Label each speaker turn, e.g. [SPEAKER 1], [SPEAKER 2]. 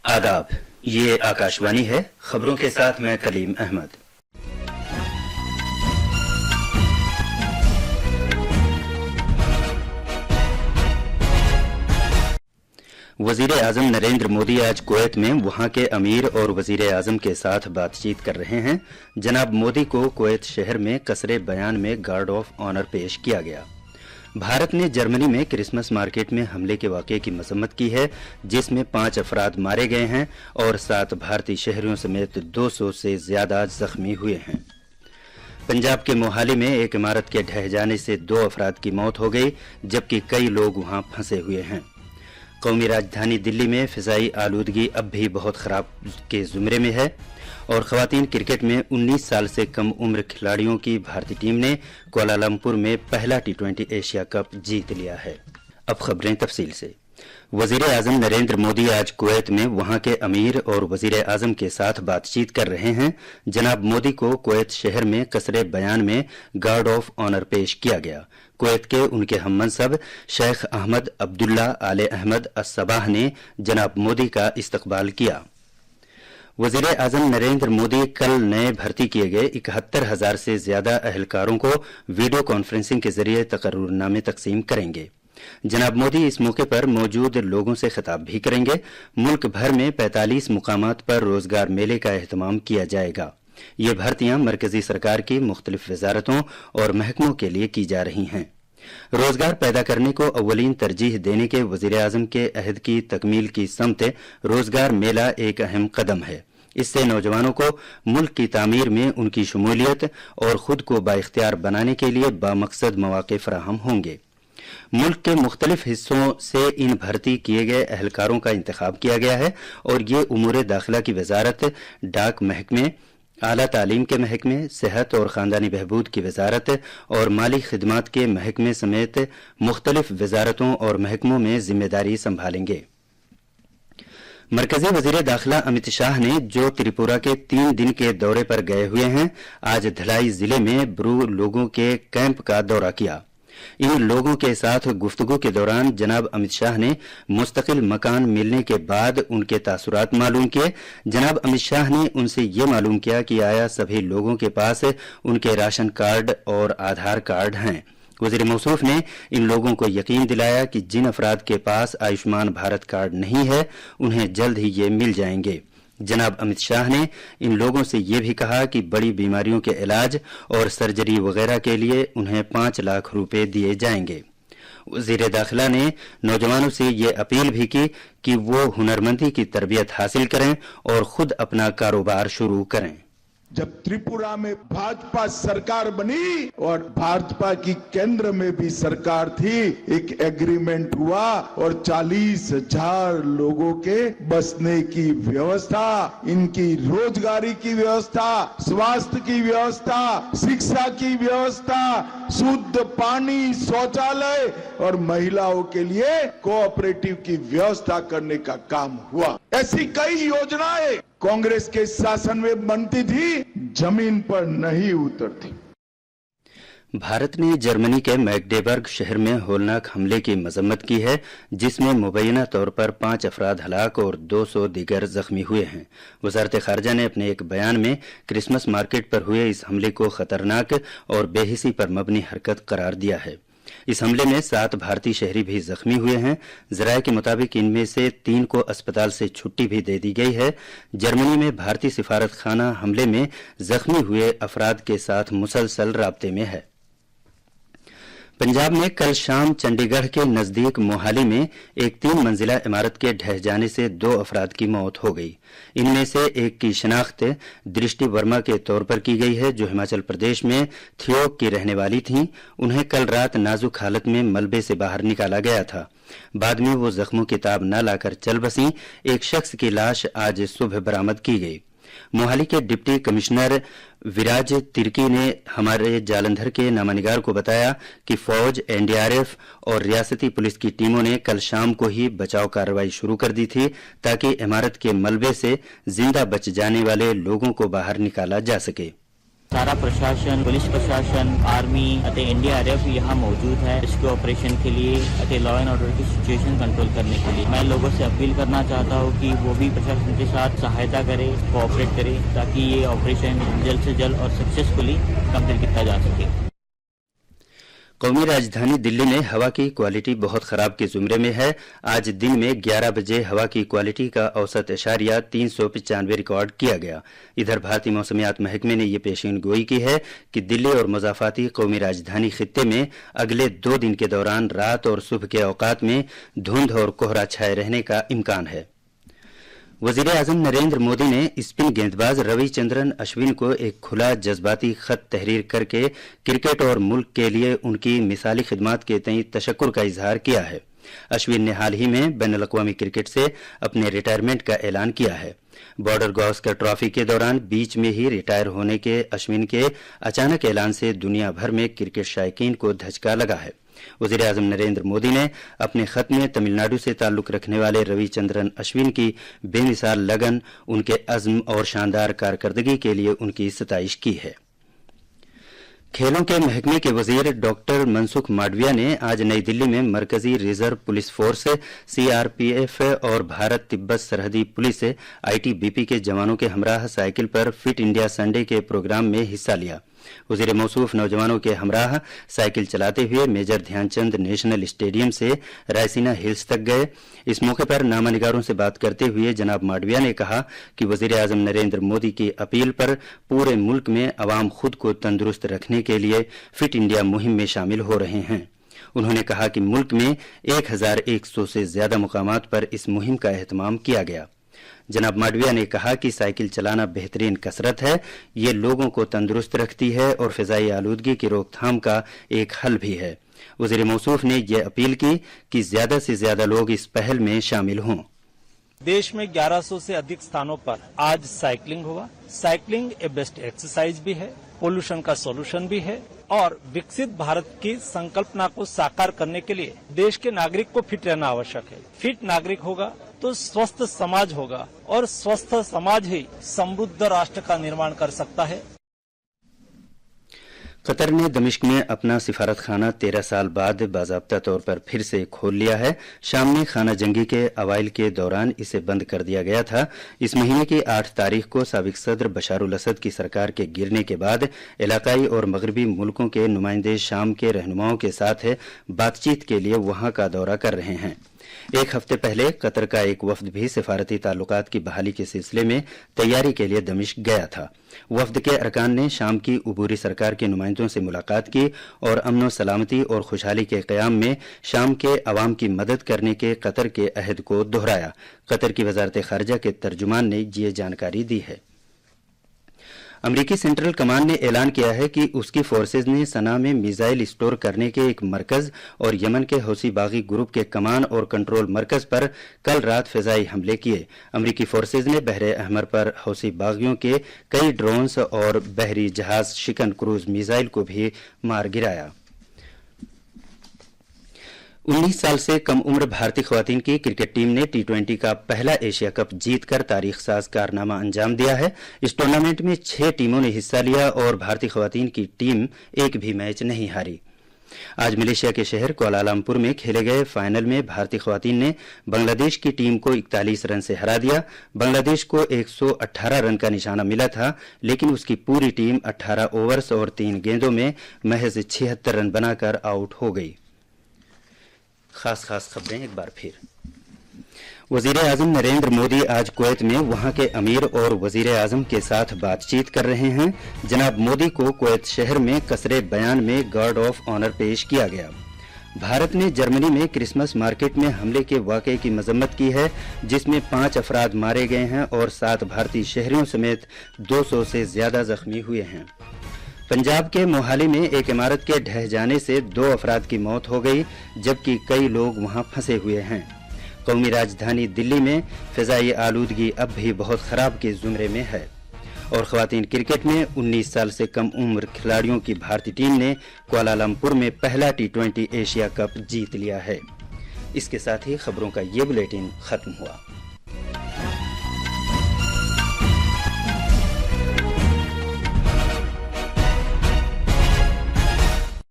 [SPEAKER 1] आदाब, ये आकाशवाणी है। खबरों के साथ मैं कलीम अहमद। वजीर आजम नरेंद्र मोदी आज कुवैत में वहां के अमीर और वजीर आजम के साथ बातचीत कर रहे हैं। जनाब मोदी को कुवैत शहर में कसरे बयान में गार्ड ऑफ ऑनर पेश किया गया। भारत ने जर्मनी में क्रिसमस मार्केट में हमले के वाकये की मजम्मत की है, जिसमें 5 अफराद मारे गए हैं और 7 भारतीय शहरियों समेत 200 से ज्यादा जख्मी हुए हैं। पंजाब के मोहाली में एक इमारत के ढह जाने से 2 अफराद की मौत हो गई, जबकि कई लोग वहां फंसे हुए हैं। कौमी राजधानी दिल्ली में फिजाई आलूदगी अब भी बहुत खराब के जुमरे में है और खवातीन क्रिकेट में 19 साल से कम उम्र खिलाड़ियों की भारतीय टीम ने कुआलालंपुर में पहला T20 एशिया कप जीत लिया है। अब खबरें तफसील से। वजीर आजम नरेंद्र मोदी आज कुवैत में वहां के अमीर और वजीर आजम के साथ बातचीत कर रहे हैं। जनाब मोदी को कुवैत शहर में कसरे बयान में गार्ड ऑफ ऑनर पेश किया गया। कुवैत के उनके हममनसब शेख अहमद अब्दुल्ला आले अहमद अस्सबाह ने जनाब मोदी का इस्तकबाल किया। वजीर आजम नरेंद्र मोदी कल नए भर्ती किए गए 71,000 से ज्यादा अहलकारों को वीडियो कॉन्फ्रेंसिंग के जरिए तकर्रुरनामे तकसीम करेंगे। जनाब मोदी इस मौके पर मौजूद लोगों से खिताब भी करेंगे। मुल्क भर में 45 मुकामात पर रोजगार मेले का एहतमाम किया जाएगा। ये भर्तियां मरकजी सरकार की मुख्तलिफ वजारतों और महकमों के लिए की जा रही हैं। रोजगार पैदा करने को अव्वलीन तरजीह देने के वजीर आजम के अहद की तकमील की समत रोजगार मेला एक अहम कदम है। इससे नौजवानों को मुल्क की तामीर में उनकी शमूलियत और खुद को बाइख्तियार बनाने के लिए बामकसद मौके फराहम होंगे। मुल्क के मुख्तलिफ हिस्सों से इन भर्ती किए गए अहलकारों का इंतखाब किया गया है और ये उमूर दाखिला की वजारत, डाक महकमे, आला तालीम के महकमे, सेहत और खानदानी बहबूद की वजारत और माली खिदमात के महकमे समेत मुख्तलिफ वजारतों और महकमों में जिम्मेदारी संभालेंगे। मरकजी वजीर दाखिला अमित शाह ने जो त्रिपुरा के 3 दिन के दौरे पर गए हुए हैं, आज धलाई जिले में ब्रू लोगों के कैंप का दौरा किया। इन लोगों के साथ गुफ्तगू के दौरान जनाब अमित शाह ने मुस्तकिल मकान मिलने के बाद उनके तासुरात मालूम किए। जनाब अमित शाह ने उनसे ये मालूम किया कि आया सभी लोगों के पास उनके राशन कार्ड और आधार कार्ड हैं। वजीर मौसूफ ने इन लोगों को यकीन दिलाया कि जिन अफराद के पास आयुष्मान भारत कार्ड नहीं है, उन्हें जल्द ही ये मिल जाएंगे। जनाब अमित शाह ने इन लोगों से ये भी कहा कि बड़ी बीमारियों के इलाज और सर्जरी वगैरह के लिए उन्हें 5 लाख रुपए दिए जाएंगे। वजीर दाखिला ने नौजवानों से ये अपील भी की कि वो हुनरमंदी की तरबियत हासिल करें और खुद अपना कारोबार शुरू करें।
[SPEAKER 2] जब त्रिपुरा में भाजपा सरकार बनी और भाजपा की केंद्र में भी सरकार थी, एक एग्रीमेंट हुआ और 40,000 लोगों के बसने की व्यवस्था, इनकी रोजगारी की व्यवस्था, स्वास्थ्य की व्यवस्था, शिक्षा की व्यवस्था, शुद्ध पानी, शौचालय और महिलाओं के लिए कोऑपरेटिव की व्यवस्था करने का काम हुआ। ऐसी कई योजनाएं कांग्रेस के शासन में बनती थी, जमीन पर नहीं उतरती।
[SPEAKER 1] भारत ने जर्मनी के मैग्डेबर्ग शहर में होलनाक हमले की मजम्मत की है, जिसमें मुबैना तौर पर 5 अफराद हलाक और 200 दीगर जख्मी हुए हैं। वजारत खारजा ने अपने एक बयान में क्रिसमस मार्केट पर हुए इस हमले को खतरनाक और बेहिसी पर मबनी हरकत करार दिया है। इस हमले में 7 भारतीय शहरी भी जख्मी हुए हैं। जराये के मुताबिक इनमें से 3 को अस्पताल से छुट्टी भी दे दी गई है। जर्मनी में भारतीय सिफारत खाना हमले में जख्मी हुए अफराद के साथ मुसलसल राब्ते में है। पंजाब में कल शाम चंडीगढ़ के नजदीक मोहाली में एक 3 मंजिला इमारत के ढह जाने से 2 अफराद की मौत हो गई। इनमें से एक की शिनाख्त दृष्टि वर्मा के तौर पर की गई है, जो हिमाचल प्रदेश में थियोक की रहने वाली थीं। उन्हें कल रात नाजुक हालत में मलबे से बाहर निकाला गया था। बाद में वो जख्मों की ताब न लाकर चल बसी। एक शख्स की लाश आज सुबह बरामद की गई। मोहाली के डिप्टी कमिश्नर विराज तिर्की ने हमारे जालंधर के नामानिगार को बताया कि फौज, एनडीआरएफ और रियासती पुलिस की टीमों ने कल शाम को ही बचाव कार्रवाई शुरू कर दी थी, ताकि इमारत के मलबे से जिंदा बच जाने वाले लोगों को बाहर निकाला जा सके।
[SPEAKER 3] सारा प्रशासन, पुलिस प्रशासन, आर्मी अते एनडीआरएफ यहाँ मौजूद है इसके ऑपरेशन के लिए अते लॉ एंड ऑर्डर की सिचुएशन कंट्रोल करने के लिए। मैं लोगों से अपील करना चाहता हूँ कि वो भी प्रशासन के साथ सहायता करे, कोऑपरेट करे, ताकि ये ऑपरेशन जल्द से जल्द और सक्सेसफुली कंप्लीट किया जा सके।
[SPEAKER 1] कौमी राजधानी दिल्ली में हवा की क्वालिटी बहुत खराब के जुमरे में है। आज दिन में 11 बजे हवा की क्वालिटी का औसत इशारिया 395 रिकॉर्ड किया गया। इधर भारतीय मौसमियात महकमे ने यह पेशीन गोई की है कि दिल्ली और मुजाफाती कौमी राजधानी खित्ते में अगले 2 दिन के दौरान रात और सुबह के औकात में धुंध और कोहरा छाए रहने का इम्कान है। वजीर आजम नरेंद्र मोदी ने स्पिन गेंदबाज रविचंद्रन अश्विन को एक खुला जज्बाती खत तहरीर करके क्रिकेट और मुल्क के लिए उनकी मिसाली खिदमात के तई तशक्कुर का इजहार किया है। अश्विन ने हाल ही में बैनुल अक़वामी क्रिकेट से अपने रिटायरमेंट का ऐलान किया है। बॉर्डर गावस्कर ट्रॉफी के दौरान बीच में ही रिटायर होने के अश्विन के अचानक ऐलान से दुनिया भर में क्रिकेट शायकीन को धचका लगा है। वजीर आजम नरेंद्र मोदी ने अपने खत में तमिलनाडु से ताल्लुक रखने वाले रविचंद्रन अश्विन की बेमिसाल लगन, उनके अज़्म और शानदार कारकर्दगी के लिए उनकी सताइश की है। खेलों के महकमे के वजीर डॉक्टर मनसुख मांडविया ने आज नई दिल्ली में मरकजी रिजर्व पुलिस फोर्स सीआरपीएफ और भारत तिब्बत सरहदी पुलिस आईटीबीपी के जवानों के हमराह साइकिल पर फिट इंडिया संडे के प्रोग्राम में हिस्सा लिया। वजीर मौसूफ नौजवानों के हमराह साइकिल चलाते हुए मेजर ध्यानचंद नेशनल स्टेडियम से रायसीना हिल्स तक गए। इस मौके पर नामानिगारों से बात करते हुए जनाब मांडविया ने कहा कि वजीर आजम नरेंद्र मोदी की अपील पर पूरे मुल्क में अवाम खुद को तंदुरुस्त रखने के लिए फिट इंडिया मुहिम में शामिल हो रहे हैं। उन्होंने कहा कि मुल्क में 1100 से ज्यादा मुकामात पर इस मुहिम का एहतमाम किया गया। जनाब मांडविया ने कहा कि साइकिल चलाना बेहतरीन कसरत है, ये लोगों को तंदुरुस्त रखती है और फिजाई आलूदगी की रोकथाम का एक हल भी है। वजीर मौसूफ ने यह अपील की कि ज्यादा से ज्यादा लोग इस पहल में शामिल हों।
[SPEAKER 4] देश में 1100 से अधिक स्थानों पर आज साइकिलिंग हुआ। साइकिलिंग ए बेस्ट एक्सरसाइज भी है, पोल्यूशन का सॉल्यूशन भी है और विकसित भारत की संकल्पना को साकार करने के लिए देश के नागरिक को फिट रहना आवश्यक है। फिट नागरिक होगा तो स्वस्थ समाज होगा और स्वस्थ समाज ही समृद्ध राष्ट्र का निर्माण कर सकता है।
[SPEAKER 1] कतर ने दमिश्क में अपना सिफारत खाना 13 साल बाद बाज़ाब्ता तौर पर फिर से खोल लिया है। शाम में खाना जंगी के अवाइल के दौरान इसे बंद कर दिया गया था। इस महीने की 8 तारीख को साबिक सदर बशारुल असद की सरकार के गिरने के बाद इलाकाई और मगरबी मुल्कों के नुमाइंदे शाम के रहनुमाओं के साथ बातचीत के लिए वहां का दौरा कर रहे हैं। एक हफ्ते पहले कतर का एक वफ्द भी सिफारती ताल्लुकात की बहाली के सिलसिले में तैयारी के लिए दमिश्क गया था। वफ्द के अरकान ने शाम की उबूरी सरकार के नुमाइंदों से मुलाकात की और अमन सलामती और खुशहाली के क़याम में शाम के अवाम की मदद करने के कतर के अहद को दोहराया। कतर की वजारत खारजा के तर्जुमान ने ये जानकारी दी है। अमरीकी सेंट्रल कमांड ने ऐलान किया है कि उसकी फोर्सेज ने सना में मिसाइल स्टोर करने के एक मरकज और यमन के हौसी बागी ग्रुप के कमान और कंट्रोल मरकज पर कल रात फिजाई हमले किए। अमरीकी फोर्सेज ने बहरे अहमर पर हौसी बागियों के कई ड्रोन्स और बहरी जहाज शिकन क्रूज मिसाइल को भी मार गिराया। 19 साल से कम उम्र भारतीय खवातीन की क्रिकेट टीम ने T20 का पहला एशिया कप जीतकर तारीख साज कारनामा अंजाम दिया है। इस टूर्नामेंट में 6 टीमों ने हिस्सा लिया और भारतीय खवातीन की टीम एक भी मैच नहीं हारी। आज मलेशिया के शहर कुआलालंपुर में खेले गए फाइनल में भारतीय खवातीन ने बांग्लादेश की टीम को 41 रन से हरा दिया। बांग्लादेश को 118 रन का निशाना मिला था, लेकिन उसकी पूरी टीम 18 ओवर्स और 3 गेंदों में महज 76 रन बनाकर आउट हो गई। खास खबरें एक बार फिर। वजीर आजम नरेंद्र मोदी आज कुवैत में वहां के अमीर और वजीर आजम के साथ बातचीत कर रहे हैं। जनाब मोदी को कुवैत शहर में कसरे बयान में गार्ड ऑफ ऑनर पेश किया गया। भारत ने जर्मनी में क्रिसमस मार्केट में हमले के वाकये की मजम्मत की है, जिसमें 5 अफराद मारे गए हैं और 7 भारतीय शहरियों समेत 200 से ज्यादा जख्मी हुए हैं। पंजाब के मोहाली में एक इमारत के ढह जाने से 2 अफराद की मौत हो गई, जबकि कई लोग वहां फंसे हुए हैं। कौमी राजधानी दिल्ली में फिजाई आलूदगी अब भी बहुत खराब के जुमरे में है। और खवातीन क्रिकेट में 19 साल से कम उम्र खिलाड़ियों की भारतीय टीम ने कुआलालंपुर में पहला T20 एशिया कप जीत लिया है। इसके साथ ही खबरों का ये बुलेटिन खत्म हुआ।